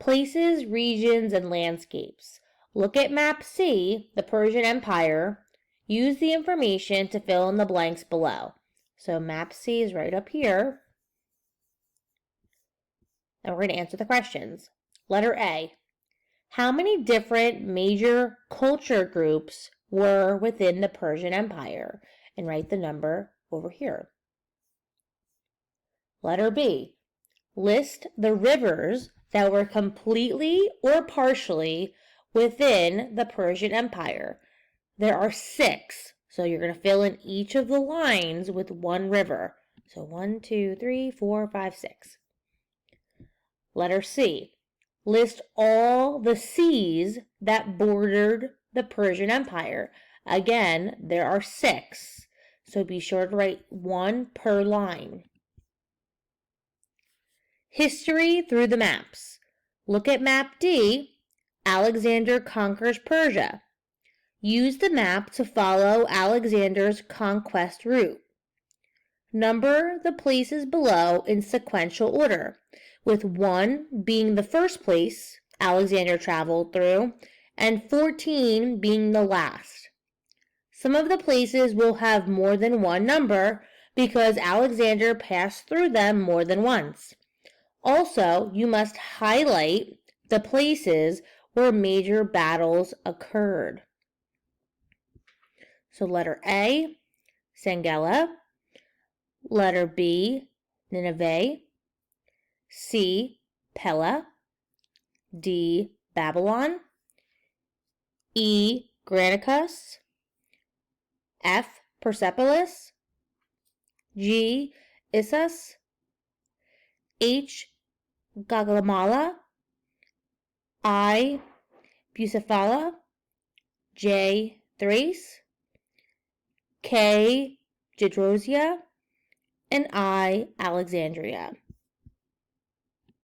Places, regions, and landscapes. Look at map C, the Persian Empire. Use the information to fill in the blanks below. So map C is right up here. And we're going to answer the questions. Letter A. How many different major culture groups were within the Persian Empire? And write the number over here. Letter B. List the rivers that were completely or partially within the Persian Empire. There are 6, so you're going to fill in each of the lines with one river. So 1, 2, 3, 4, 5, 6. Letter C. List all the seas that bordered the Persian Empire. Again, there are 6, so be sure to write 1 per line. History through the maps. Look at map D. Alexander conquers Persia. Use the map to follow Alexander's conquest route. Number the places below in sequential order, with 1 being the first place Alexander traveled through, and 14 being the last. Some of the places will have more than one number because Alexander passed through them more than once. Also, you must highlight the places where major battles occurred. So letter A, Sangala. Letter B, Nineveh. C, Pella. D, Babylon. E, Granicus. F, Persepolis. G, Issus. H, Gaugamela. I, Bucephala. J, Thrace. K, Gedrosia. And I, Alexandria.